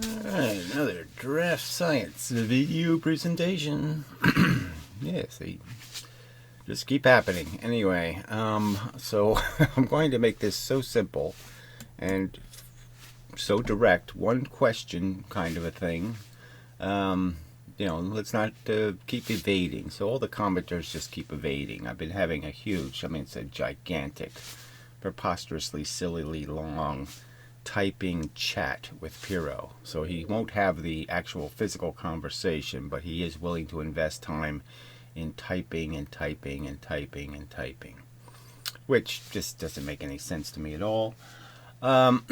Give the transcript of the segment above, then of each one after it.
Alright, another Draft Science video presentation. Yes, they just keep happening. Anyway, so I'm going to make this so simple and so direct, one question kind of a thing. Let's not keep evading. So all the commenters just keep evading. I've been having a huge, it's a gigantic, preposterously, sillily long typing chat with Piro. So he won't have the actual physical conversation, but he is willing to invest time in typing and typing and typing and typing, which just doesn't make any sense to me at all. But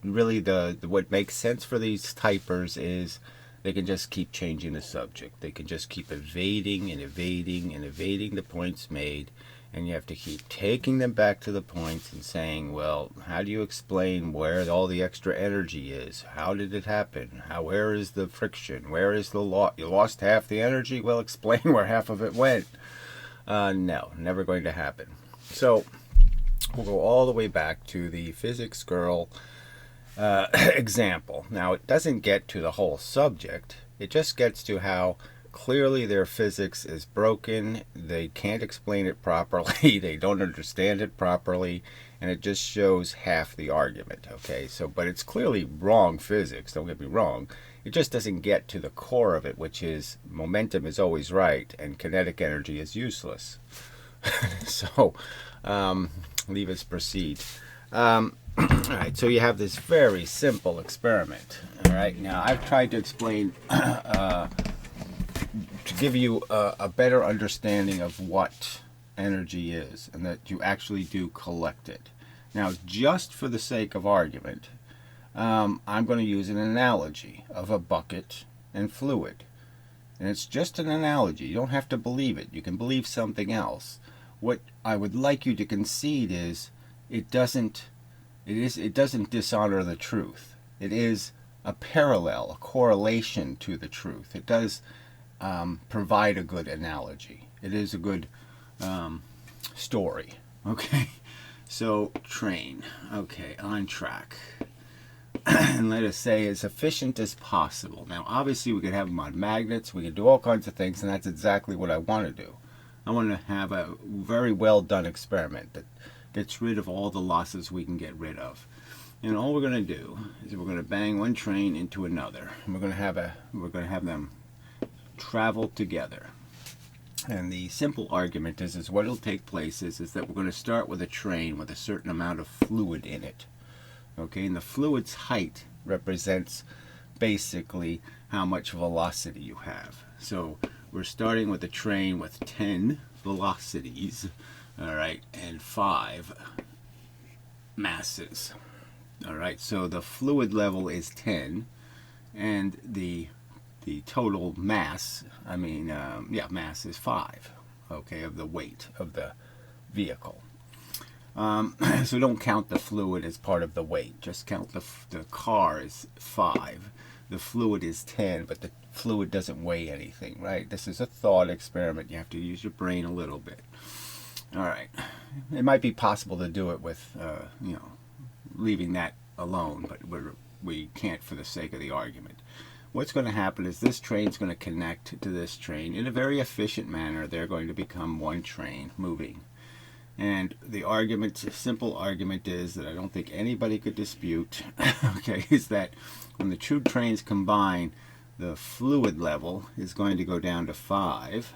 really, what makes sense for these typers is they can just keep changing the subject. They can just keep evading and evading and evading the points made. And you have to keep taking them back to the points and saying, well, how do you explain where all the extra energy is? How did it happen? Where is the friction? Where is the loss? You lost half the energy? Well, explain where half of it went. No, never going to happen. So we'll go all the way back to the physics girl example. Now, it doesn't get to the whole subject. It just gets to how clearly their physics is broken. They can't explain it properly. They don't understand it properly, and it just shows half the argument. Okay, but it's clearly wrong physics, don't get me wrong. It just doesn't get to the core of it, which is momentum is always right and kinetic energy is useless. So leave us proceed. All right, so you have this very simple experiment. All right, now I've tried to explain to give you a better understanding of what energy is and that you actually do collect it. Now, just for the sake of argument, I'm going to use an analogy of a bucket and fluid. And it's just an analogy. You don't have to believe it. You can believe something else. What I would like you to concede is it doesn't dishonor the truth. It is a parallel, a correlation to the truth. It does provide a good analogy. It is a good story. Okay, so train. Okay, on track. And let us say as efficient as possible. Now, obviously, we could have them on magnets. We could do all kinds of things, and that's exactly what I want to do. I want to have a very well done experiment that gets rid of all the losses we can get rid of. And all we're going to do is we're going to bang one train into another. And we're going to have them travel together. And the simple argument is what will take place is that we're going to start with a train with a certain amount of fluid in it. Okay, and the fluid's height represents basically how much velocity you have. So we're starting with a train with 10 velocities, all right, and 5 masses. All right, so the fluid level is 10, and the total mass, mass is 5, okay, of the weight of the vehicle. So don't count the fluid as part of the weight. Just count the car as 5. The fluid is 10, but the fluid doesn't weigh anything, right? This is a thought experiment. You have to use your brain a little bit. All right. It might be possible to do it with, leaving that alone, but we can't for the sake of the argument. What's going to happen is this train's going to connect to this train in a very efficient manner. They're going to become one train moving. And the simple argument is that I don't think anybody could dispute, okay, is that when the two trains combine, the fluid level is going to go down to 5.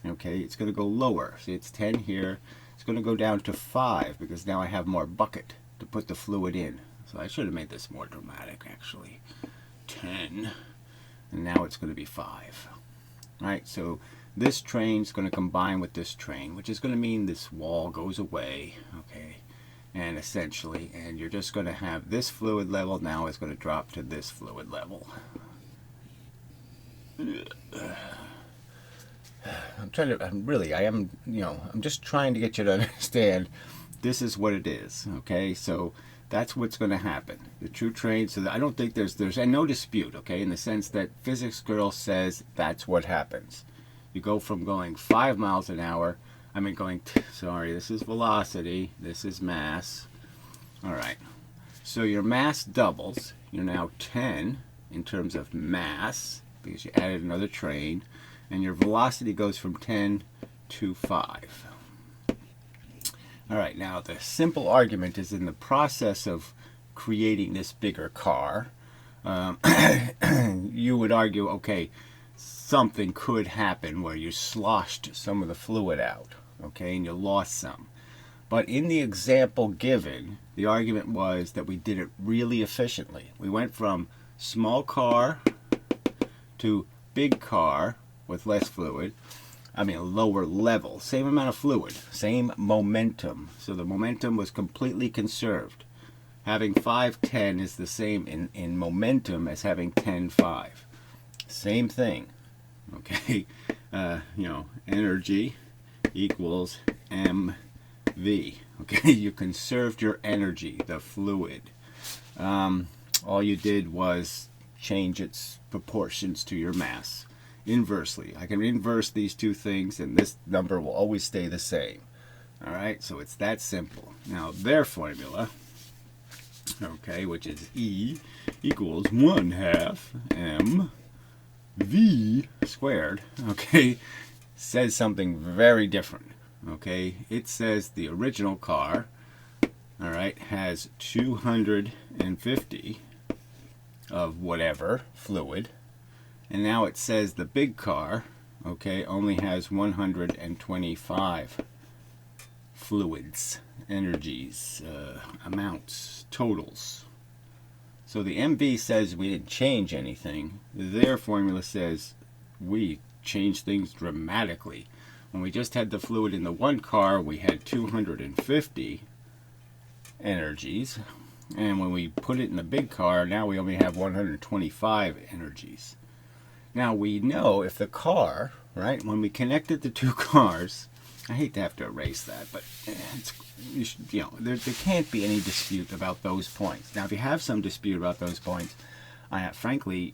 Okay, it's going to go lower. See, it's 10 here. It's going to go down to 5 because now I have more bucket to put the fluid in. So I should have made this more dramatic, actually. 10, and now it's going to be 5. All right, so this train's going to combine with this train, which is going to mean this wall goes away, okay, and you're just going to have this fluid level now is going to drop to this fluid level. I'm just trying to get you to understand this is what it is, okay? So that's what's going to happen. The true train, so I don't think there's no dispute, okay, in the sense that physics girl says that's what happens. You go from going 5 miles an hour, this is velocity, this is mass. All right. So your mass doubles. You're now 10 in terms of mass because you added another train, and your velocity goes from 10 to 5. All right, now the simple argument is in the process of creating this bigger car, you would argue, okay, something could happen where you sloshed some of the fluid out, okay, and you lost some. But in the example given, the argument was that we did it really efficiently. We went from small car to big car with less fluid. I mean, a lower level. Same amount of fluid. Same momentum. So the momentum was completely conserved. Having 5-10 is the same in momentum as having 10-5. Same thing. Okay? Energy equals mv. Okay? You conserved your energy, the fluid. All you did was change its proportions to your mass inversely. I can inverse these two things and this number will always stay the same. Alright, so it's that simple. Now their formula, okay, which is E equals 1/2 mv squared, okay, says something very different. Okay, it says the original car, alright, has 250 of whatever fluid, and now it says the big car, okay, only has 125 fluids, energies, amounts, totals. So the MV says we didn't change anything. Their formula says we changed things dramatically. When we just had the fluid in the one car, we had 250 energies. And when we put it in the big car, now we only have 125 energies. Now we know if the car, right, when we connected the two cars, I hate to have to erase that, but there can't be any dispute about those points. Now if you have some dispute about those points, frankly,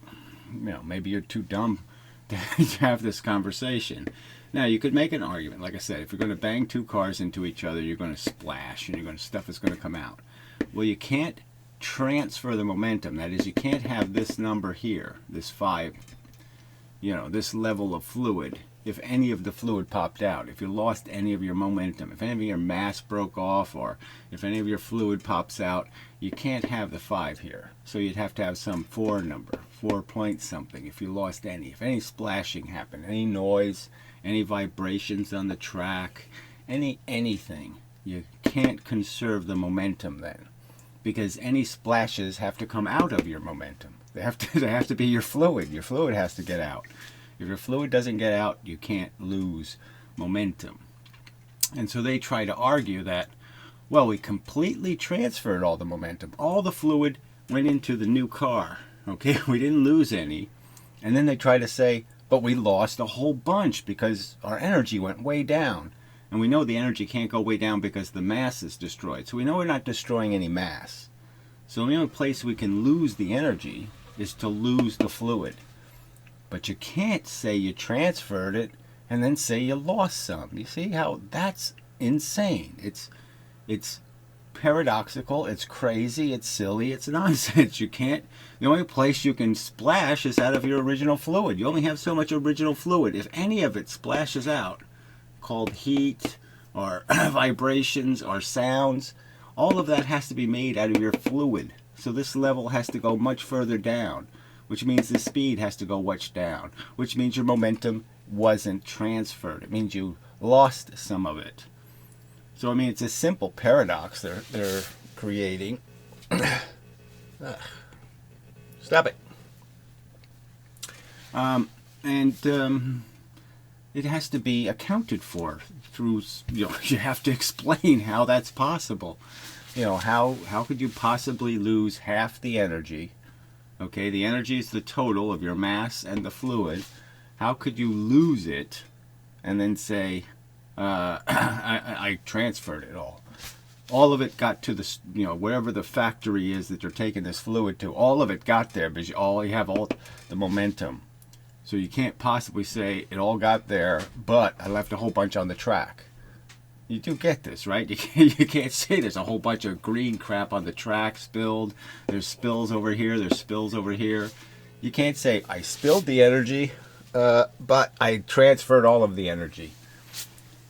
maybe you're too dumb to have this conversation. Now you could make an argument, like I said, if you're going to bang two cars into each other, you're going to splash and stuff is going to come out. Well, you can't transfer the momentum. That is, you can't have this number here, this 5, this level of fluid, if any of the fluid popped out, if you lost any of your momentum, if any of your mass broke off, or if any of your fluid pops out, you can't have the 5 here. So you'd have to have some 4 number, 4 point something, if you lost any. If any splashing happened, any noise, any vibrations on the track, anything, you can't conserve the momentum then, because any splashes have to come out of your momentum. They have to be your fluid. Your fluid has to get out. If your fluid doesn't get out, you can't lose momentum. And so they try to argue that, well, we completely transferred all the momentum. All the fluid went into the new car. Okay, we didn't lose any. And then they try to say, but we lost a whole bunch because our energy went way down. And we know the energy can't go way down because the mass is destroyed. So we know we're not destroying any mass. So the only place we can lose the energy is to lose the fluid. But you can't say you transferred it and then say you lost some. You see how that's insane? It's paradoxical, it's crazy, it's silly, it's nonsense. You can't, the only place you can splash is out of your original fluid. You only have so much original fluid. If any of it splashes out, called heat or vibrations or sounds, all of that has to be made out of your fluid. So this level has to go much further down, which means the speed has to go much down, which means your momentum wasn't transferred. It means you lost some of it. So I mean, it's a simple paradox they're creating. Stop it. It has to be accounted for through, you have to explain how that's possible. How could you possibly lose half the energy? Okay, the energy is the total of your mass and the fluid. How could you lose it and then say, I transferred it all? All of it got to the, wherever the factory is that you're taking this fluid to, all of it got there because you have all the momentum. So you can't possibly say it all got there, but I left a whole bunch on the track. You do get this, right? You can't say there's a whole bunch of green crap on the track spilled. There's spills over here. There's spills over here. You can't say, I spilled the energy, but I transferred all of the energy.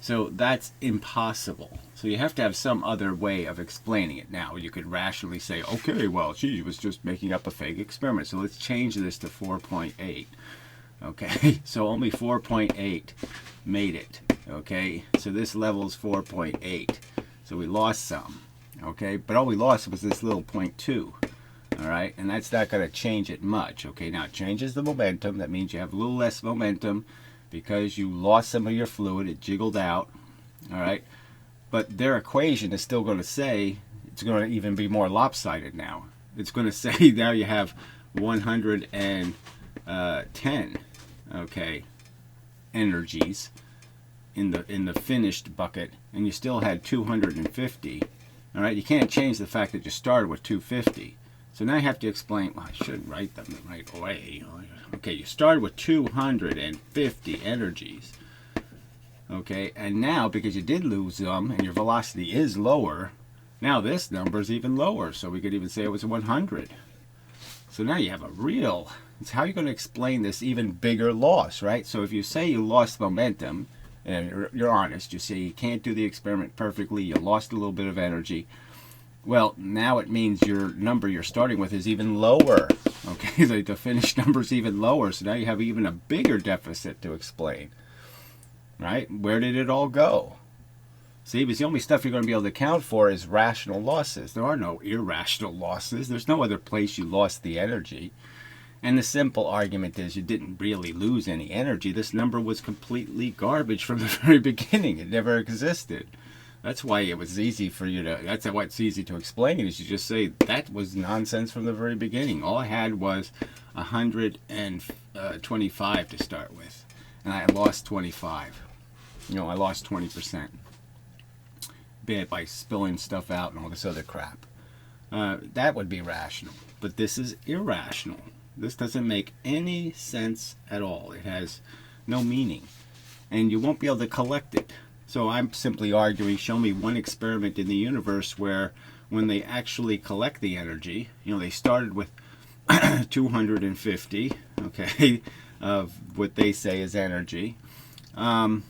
So that's impossible. So you have to have some other way of explaining it. Now, you could rationally say, okay, well, she was just making up a fake experiment. So let's change this to 4.8. Okay, so only 4.8 made it. Okay, so this level is 4.8. So we lost some. Okay, but all we lost was this little 0.2. All right, and that's not going to change it much. Okay, now it changes the momentum. That means you have a little less momentum because you lost some of your fluid. It jiggled out. All right, but their equation is still going to say it's going to even be more lopsided now. It's going to say now you have 110 okay energies in the finished bucket, and you still had 250. All right, you can't change the fact that you started with 250. So now you have to explain, well, I shouldn't write them the right way. Okay, you started with 250 energies. Okay, and now because you did lose them and your velocity is lower, now this number is even lower. So we could even say it was 100. So now you have a real, it's how you're going to explain this even bigger loss, right? So if you say you lost momentum, and you're honest, you say you can't do the experiment perfectly, you lost a little bit of energy, well, now it means your number you're starting with is even lower. Okay, the finished number is even lower, so now you have even a bigger deficit to explain. Right? Where did it all go? See, because the only stuff you're going to be able to account for is rational losses. There are no irrational losses. There's no other place you lost the energy. And the simple argument is you didn't really lose any energy. This number was completely garbage from the very beginning. It never existed. That's why it was easy for you to, that's why it's easy to explain, is you just say that was nonsense from the very beginning. All I had was 125 to start with. And I lost 25. You know, I lost 20%. By spilling stuff out and all this other crap. That would be rational. But this is irrational. This doesn't make any sense at all. It has no meaning. And you won't be able to collect it. So I'm simply arguing, show me one experiment in the universe where when they actually collect the energy, you know, they started with 250, okay, of what they say is energy. And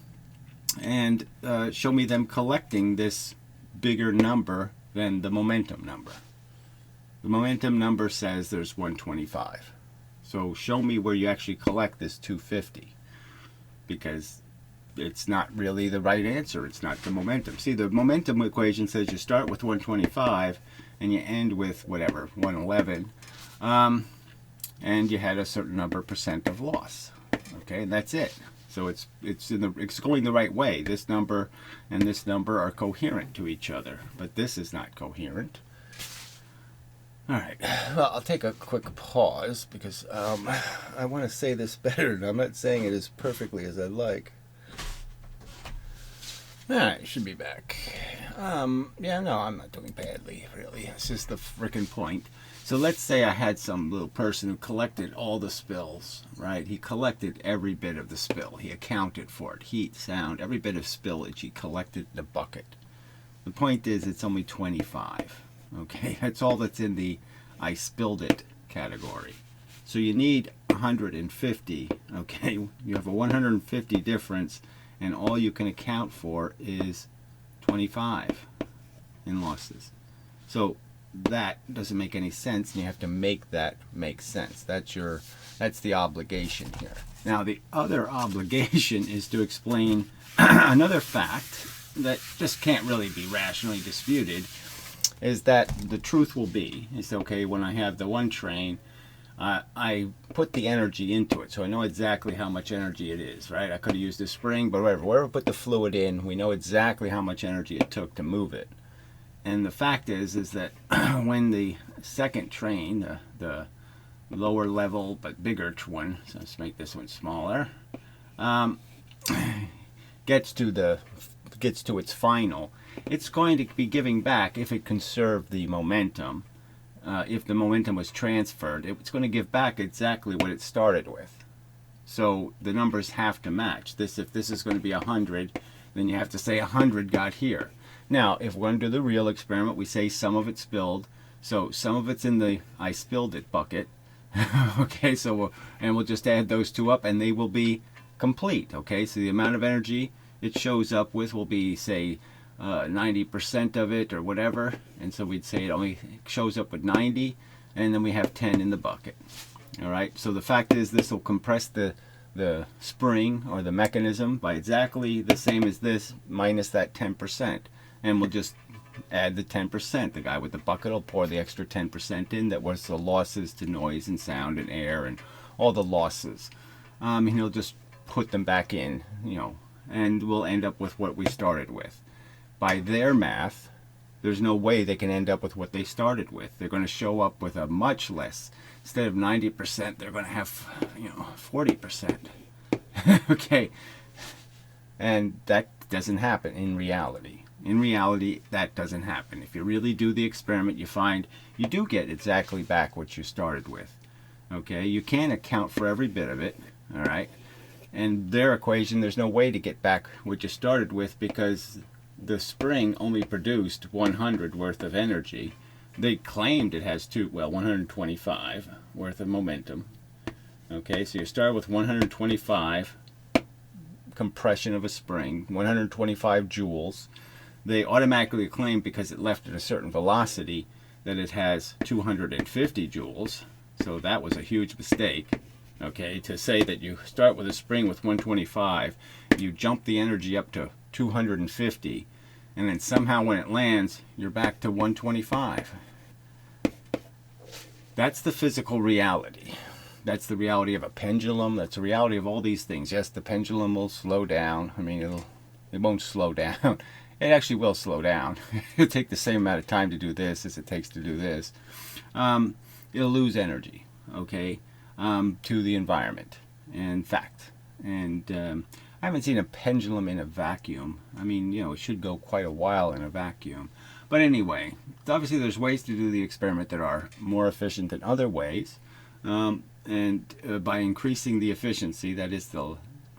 show me them collecting this bigger number than the momentum number. The momentum number says there's 125. So show me where you actually collect this 250, because it's not really the right answer. It's not the momentum. See, the momentum equation says you start with 125 and you end with whatever, 111, and you had a certain number percent of loss. Okay, and that's it. So it's going the right way. This number and this number are coherent to each other, but this is not coherent. All right. Well, I'll take a quick pause because I want to say this better, and I'm not saying it as perfectly as I'd like. All right, should be back. Yeah, no, I'm not doing badly, really. It's just the frickin' point. So let's say I had some little person who collected all the spills, right? He collected every bit of the spill. He accounted for it. Heat, sound, every bit of spillage he collected in the bucket. The point is it's only 25. Okay, that's all that's in the I spilled it category. So you need 150, okay? You have a 150 difference, and all you can account for is 25 in losses. So that doesn't make any sense, and you have to make that make sense. That's the obligation here. Now the other obligation is to explain another fact that just can't really be rationally disputed, is that the truth will be, is okay, when I have the one train, I put the energy into it, so I know exactly how much energy it is, right? I could have used a spring, but wherever I put the fluid in, we know exactly how much energy it took to move it. And the fact is that when the second train, the lower level but bigger one, so let's make this one smaller, gets to its final, it's going to be giving back, if it conserved the momentum, if the momentum was transferred, it's going to give back exactly what it started with. So the numbers have to match. If this is going to be 100 then you have to say 100 got here. Now, if we're going to do the real experiment, we say some of it spilled. So some of it's in the I spilled it bucket. Okay, so we'll just add those two up and they will be complete. Okay, so the amount of energy it shows up with will be, say, 90% of it or whatever. And so we'd say it only shows up with 90, and then we have 10 in the bucket. All right, so the fact is this will compress the spring or the mechanism by exactly the same as this minus that 10%. And we'll just add the 10%. The guy with the bucket will pour the extra 10% in. That was the losses to noise and sound and air and all the losses. And he'll just put them back in, and we'll end up with what we started with. By their math, there's no way they can end up with what they started with. They're going to show up with a much less. Instead of 90%, they're going to have, 40%. Okay. And that doesn't happen in reality. In reality, that doesn't happen. If you really do the experiment, you find you do get exactly back what you started with. Okay, you can't account for every bit of it, all right? And their equation, there's no way to get back what you started with because the spring only produced 100 worth of energy. They claimed it has 125 worth of momentum. Okay, so you start with 125 compression of a spring, 125 joules. They automatically claim because it left at a certain velocity that it has 250 joules. So that was a huge mistake. Okay, to say that you start with a spring with 125, you jump the energy up to 250, and then somehow when it lands, you're back to 125. That's the physical reality. That's the reality of a pendulum. That's the reality of all these things. Yes, the pendulum will slow down. I mean, it won't slow down. It actually will slow down. It'll take the same amount of time to do this as it takes to do this. It'll lose energy, okay, to the environment, in fact. And I haven't seen a pendulum in a vacuum. I mean, it should go quite a while in a vacuum. But anyway, obviously there's ways to do the experiment that are more efficient than other ways. And by increasing the efficiency, that is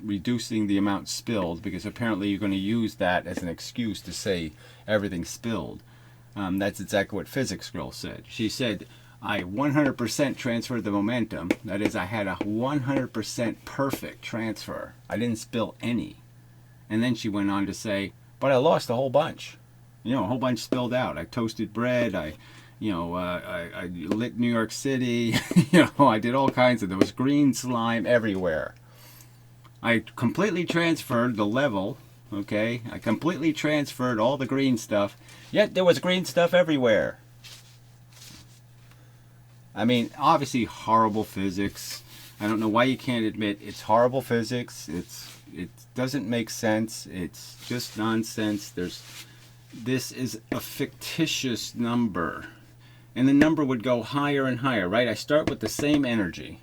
reducing the amount spilled, because apparently you're going to use that as an excuse to say everything spilled. That's exactly what physics girl said. She said, I 100% transferred the momentum. That is, I had a 100% perfect transfer. I didn't spill any. And then she went on to say, but I lost a whole bunch. A whole bunch spilled out. I toasted bread. I lit New York City. I did all kinds of, there was green slime everywhere. I completely transferred the level, okay? I completely transferred all the green stuff, yet there was green stuff everywhere. I mean, obviously horrible physics. I don't know why you can't admit it's horrible physics. It doesn't make sense. It's just nonsense. This is a fictitious number. And the number would go higher and higher, right? I start with the same energy.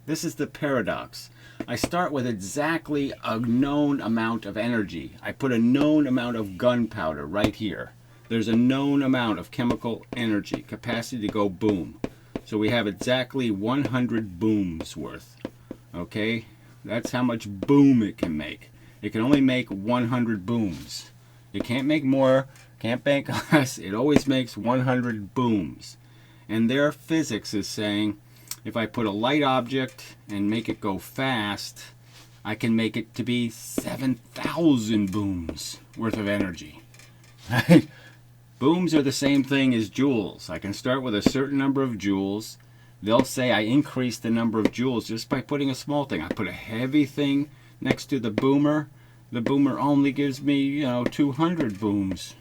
This is the paradox. I start with exactly a known amount of energy. I put a known amount of gunpowder right here. There's a known amount of chemical energy, capacity to go boom. So we have exactly 100 booms worth. Okay? That's how much boom it can make. It can only make 100 booms. It can't make more, can't make less. It always makes 100 booms. And their physics is saying, if I put a light object and make it go fast, I can make it to be 7,000 booms worth of energy. Right? Booms are the same thing as joules. I can start with a certain number of joules. They'll say I increase the number of joules just by putting a small thing. I put a heavy thing next to the boomer. The boomer only gives me, 200 booms.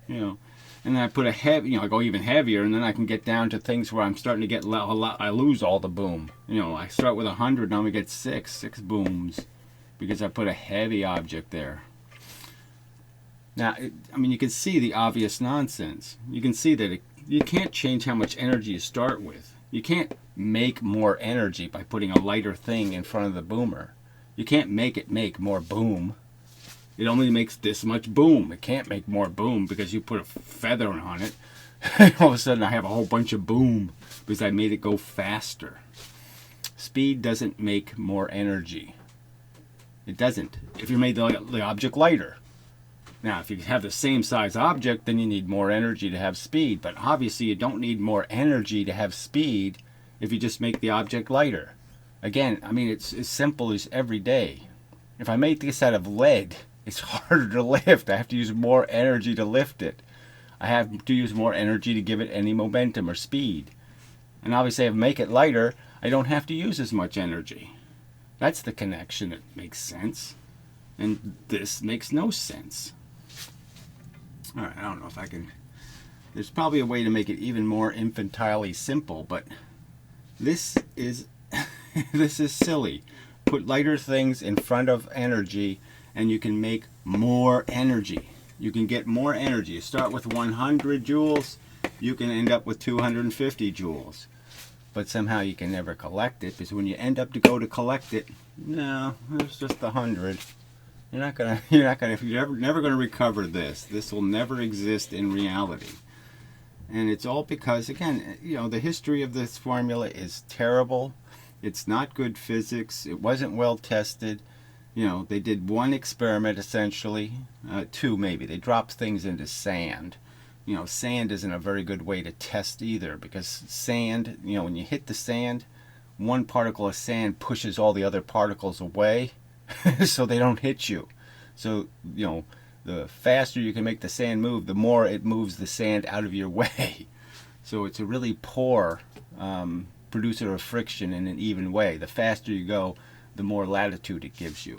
And then I put a heavy, I go even heavier, and then I can get down to things where I'm starting to get a lot. I lose all the boom. I start with 100, now we get six booms, because I put a heavy object there. Now, you can see the obvious nonsense. You can see that you can't change how much energy you start with. You can't make more energy by putting a lighter thing in front of the boomer. You can't make it make more boom. It only makes this much boom. It can't make more boom because you put a feather on it. All of a sudden I have a whole bunch of boom because I made it go faster. Speed doesn't make more energy. It doesn't. If you made the object lighter. Now, if you have the same size object, then you need more energy to have speed. But obviously, you don't need more energy to have speed if you just make the object lighter. Again, I mean, it's as simple as every day. If I make this out of lead, it's harder to lift. I have to use more energy to lift it. I have to use more energy to give it any momentum or speed. And obviously, if I make it lighter, I don't have to use as much energy. That's the connection that makes sense. And this makes no sense. All right, I don't know if I can... There's probably a way to make it even more infantilely simple, but this is this is silly. Put lighter things in front of energy, and you can make more energy. You can get more energy. You start with 100 joules, you can end up with 250 joules. But somehow you can never collect it, because when you end up to go to collect it, no, it's just 100. You're never gonna recover this. This will never exist in reality. And it's all because, again, the history of this formula is terrible. It's not good physics. It wasn't well tested. They did one experiment essentially, two maybe. They dropped things into sand. Sand isn't a very good way to test either, because sand, when you hit the sand, one particle of sand pushes all the other particles away. So they don't hit you. So, the faster you can make the sand move, the more it moves the sand out of your way. So it's a really poor producer of friction in an even way. The faster you go, the more latitude it gives you.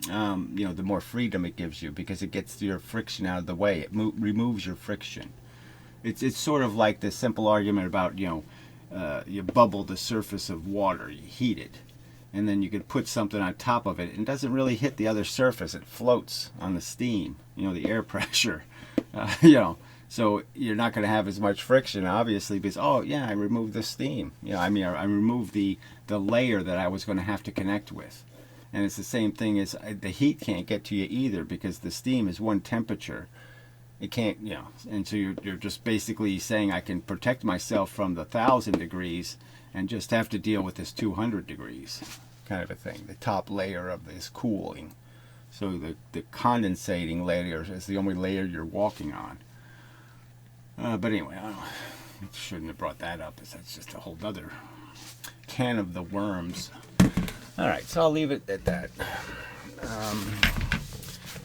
The more freedom it gives you, because it gets your friction out of the way. It removes your friction. It's sort of like the simple argument about, you bubble the surface of water, you heat it. And then you could put something on top of it, and it doesn't really hit the other surface. It floats on the steam, the air pressure. So you're not going to have as much friction, obviously, because, oh, yeah, I removed the steam. I removed the layer that I was going to have to connect with. And it's the same thing as the heat can't get to you either, because the steam is one temperature. It can't, and so you're just basically saying I can protect myself from the 1,000 degrees and just have to deal with this 200 degrees kind of a thing. The top layer of this cooling. So the condensating layer is the only layer you're walking on. But anyway, I shouldn't have brought that up, because that's just a whole other can of the worms. All right, so I'll leave it at that.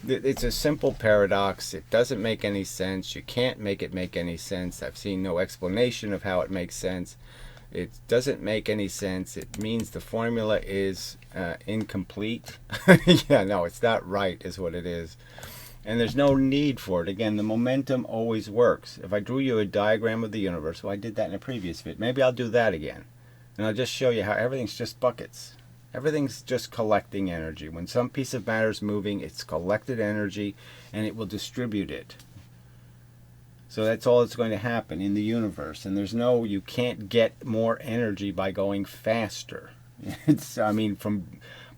It's a simple paradox. It doesn't make any sense. You can't make it make any sense. I've seen no explanation of how it makes sense. It doesn't make any sense. It means the formula is incomplete. Yeah, no, it's not right is what it is. And there's no need for it. Again, the momentum always works. If I drew you a diagram of the universe, well, I did that in a previous video. Maybe I'll do that again. And I'll just show you how everything's just buckets. Everything's just collecting energy. When some piece of matter is moving, it's collected energy, and it will distribute it. So that's all that's going to happen in the universe. And you can't get more energy by going faster.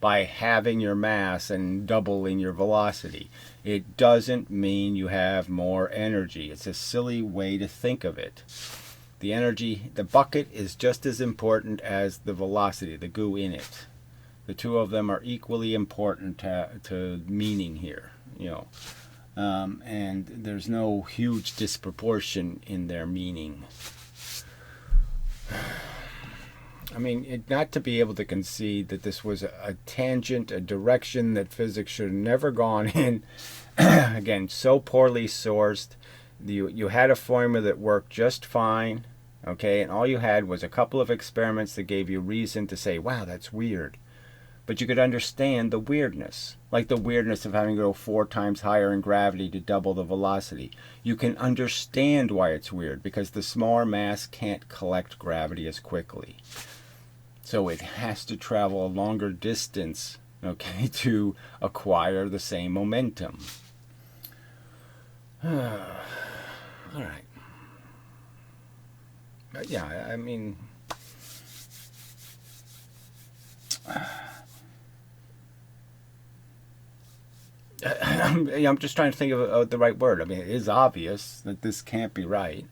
By having your mass and doubling your velocity. It doesn't mean you have more energy. It's a silly way to think of it. The energy, the bucket is just as important as the velocity, the goo in it. The two of them are equally important to meaning here, and there's no huge disproportion in their meaning. Not to be able to concede that this was a tangent, a direction that physics should have never gone in. Again, so poorly sourced. You had a formula that worked just fine, okay, and all you had was a couple of experiments that gave you reason to say, wow, that's weird. But you could understand the weirdness, like the weirdness of having to go 4 times higher in gravity to double the velocity. You can understand why it's weird, because the smaller mass can't collect gravity as quickly. So it has to travel a longer distance, okay, to acquire the same momentum. All right. Yeah, I'm just trying to think of the right word. It is obvious that this can't be right.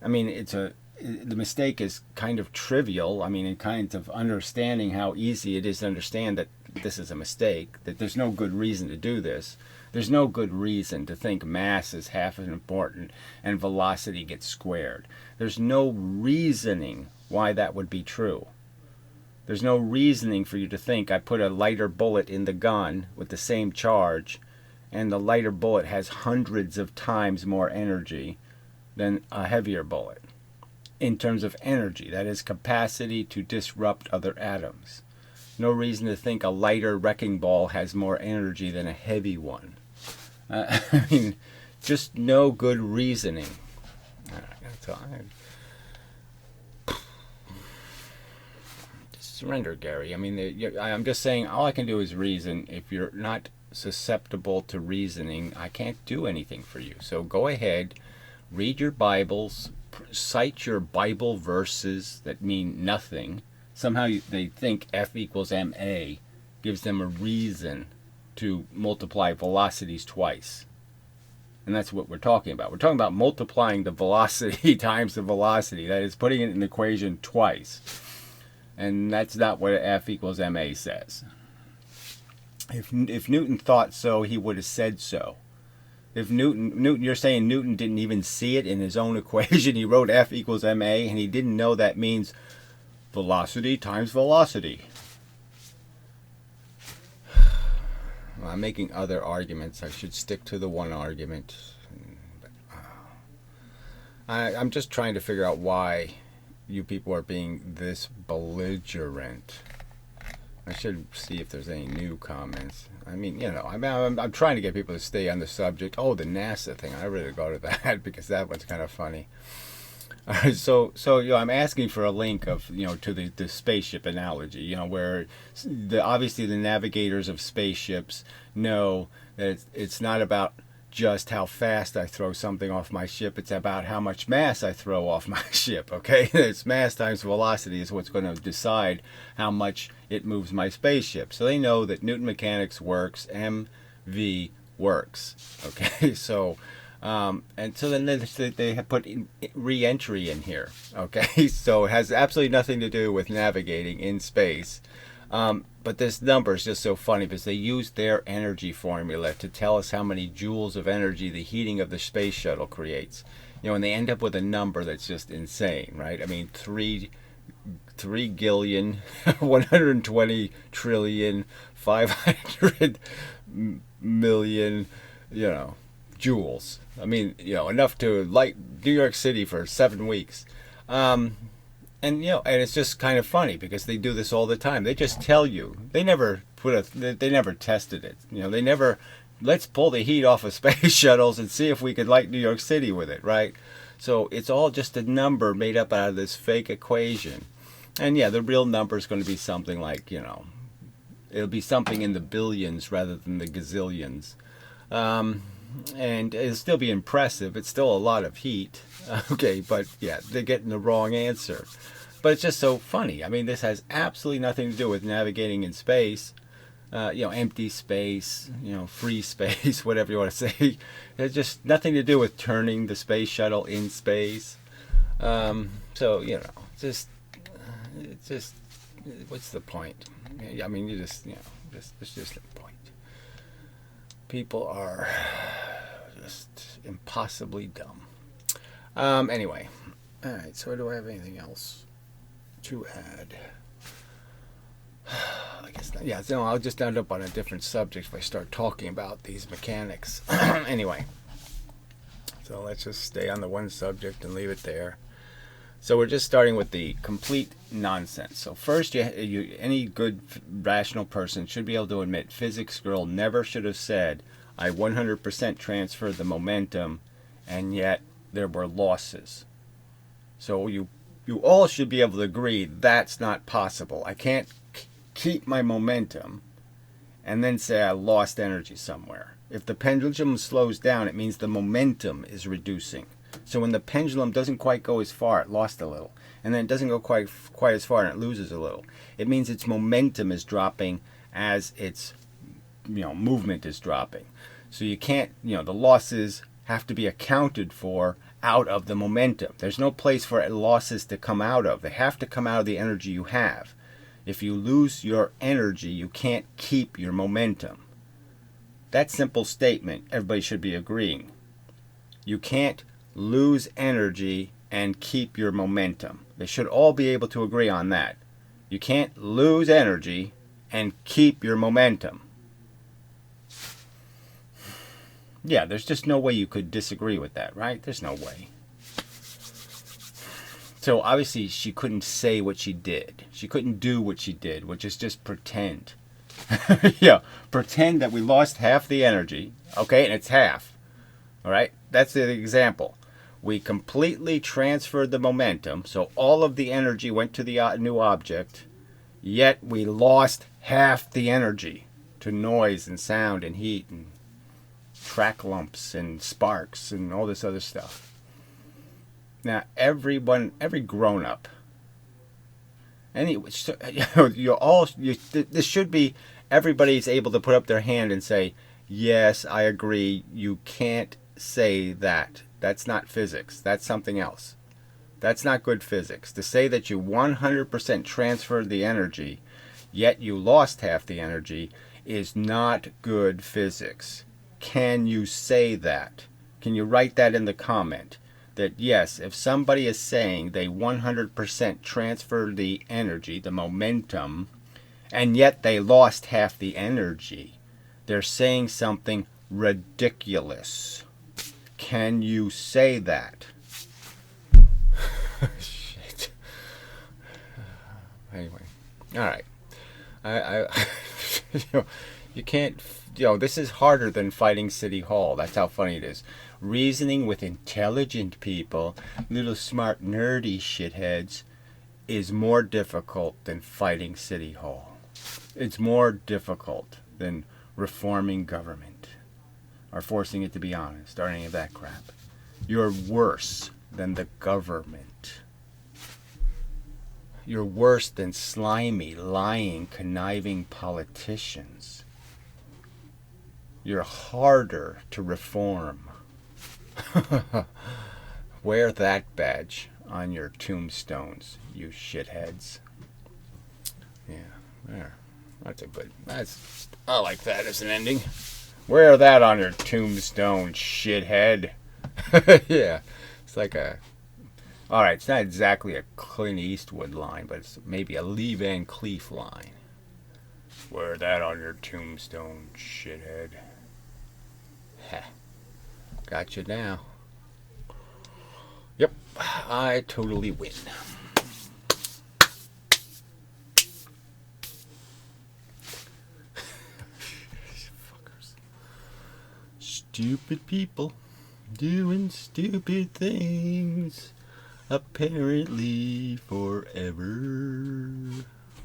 The mistake is kind of trivial. In kind of understanding how easy it is to understand that this is a mistake, that there's no good reason to do this. There's no good reason to think mass is half as important and velocity gets squared. There's no reasoning why that would be true. There's no reasoning for you to think I put a lighter bullet in the gun with the same charge, and the lighter bullet has hundreds of times more energy than a heavier bullet. In terms of energy, that is capacity to disrupt other atoms. No reason to think a lighter wrecking ball has more energy than a heavy one. I mean, just no good reasoning. Surrender, Gary. I mean, I'm just saying all I can do is reason. If you're not susceptible to reasoning, I can't do anything for you. So go ahead, read your Bibles, cite your Bible verses that mean nothing. Somehow they think F equals ma gives them a reason to multiply velocities twice. And that's what we're talking about. We're talking about multiplying the velocity times the velocity. That is putting it in the equation twice. And that's not what F equals ma says. If Newton thought so, he would have said so. If Newton, you're saying Newton didn't even see it in his own equation. He wrote F equals ma, and he didn't know that means velocity times velocity. Well, I'm making other arguments. I should stick to the one argument. I'm just trying to figure out why you people are being this belligerent. I should see if there's any new comments. I mean, I'm trying to get people to stay on the subject. Oh, the NASA thing. I really go to that because that one's kind of funny. All right, so I'm asking for a link of to the spaceship analogy. Where obviously the navigators of spaceships know that it's not about just how fast I throw something off my ship. It's about how much mass I throw off my ship. Okay, it's mass times velocity is what's going to decide how much it moves my spaceship. So they know that Newton mechanics works, MV works. Okay, so. And so then they have put re-entry in here, okay? So it has absolutely nothing to do with navigating in space. But this number is just so funny because they used their energy formula to tell us how many joules of energy the heating of the space shuttle creates. And they end up with a number that's just insane, right? I mean, 3 gillion, 120 trillion, 500 million, joules. I mean, enough to light New York City for 7 weeks. And it's just kind of funny because they do this all the time. They just tell you. They never tested it. They never, let's pull the heat off of space shuttles and see if we could light New York City with it, right? So it's all just a number made up out of this fake equation. And yeah, the real number is going to be something like, it'll be something in the billions rather than the gazillions. And it'll still be impressive. It's still a lot of heat. Okay, but yeah, they're getting the wrong answer. But it's just so funny. I mean, this has absolutely nothing to do with navigating in space. Empty space, free space, whatever you want to say. It's just nothing to do with turning the space shuttle in space. It's just, what's the point? I mean, it's just the point. People are just impossibly dumb. Anyway, all right. So, do I have anything else to add? I guess not. Yeah. So I'll just end up on a different subject if I start talking about these mechanics. Anyway, so let's just stay on the one subject and leave it there. So we're just starting with the complete nonsense. So first, any good rational person should be able to admit physics girl never should have said, I 100% transferred the momentum, and yet there were losses. So you all should be able to agree that's not possible. I can't keep my momentum and then say I lost energy somewhere. If the pendulum slows down, it means the momentum is reducing. So when the pendulum doesn't quite go as far, it lost a little. And then it doesn't go quite as far and it loses a little. It means its momentum is dropping as its movement is dropping. So you can't, the losses have to be accounted for out of the momentum. There's no place for losses to come out of. They have to come out of the energy you have. If you lose your energy, you can't keep your momentum. That simple statement, everybody should be agreeing. You can't lose energy and keep your momentum. They should all be able to agree on that. You can't lose energy and keep your momentum. Yeah, there's just no way you could disagree with that, right? There's no way. So obviously she couldn't say what she did. She couldn't do what she did, which is just pretend. Yeah, pretend that we lost half the energy, okay, and it's half. All right, that's the example. We completely transferred the momentum, so all of the energy went to the new object, yet we lost half the energy to noise and sound and heat and track lumps and sparks and all this other stuff. Now, every grown-up, this should be, everybody's able to put up their hand and say, yes, I agree, you can't say that. That's not physics. That's something else. That's not good physics. To say that you 100% transferred the energy, yet you lost half the energy, is not good physics. Can you say that? Can you write that in the comment? That yes, if somebody is saying they 100% transferred the energy, the momentum, and yet they lost half the energy, they're saying something ridiculous. Can you say that? Shit. Anyway, all right. You can't. This is harder than fighting City Hall. That's how funny it is. Reasoning with intelligent people, little smart nerdy shitheads, is more difficult than fighting City Hall. It's more difficult than reforming government or forcing it to be honest or any of that crap. You're worse than the government. You're worse than slimy, lying, conniving politicians. You're harder to reform. Wear that badge on your tombstones, you shitheads. Yeah, there. I like that as an ending. Wear that on your tombstone, shithead. Yeah, it's like alright, it's not exactly a Clint Eastwood line, but it's maybe a Lee Van Cleef line. Wear that on your tombstone, shithead. Heh. Got you now. Yep, I totally win. Fuckers. Stupid people doing stupid things, apparently forever.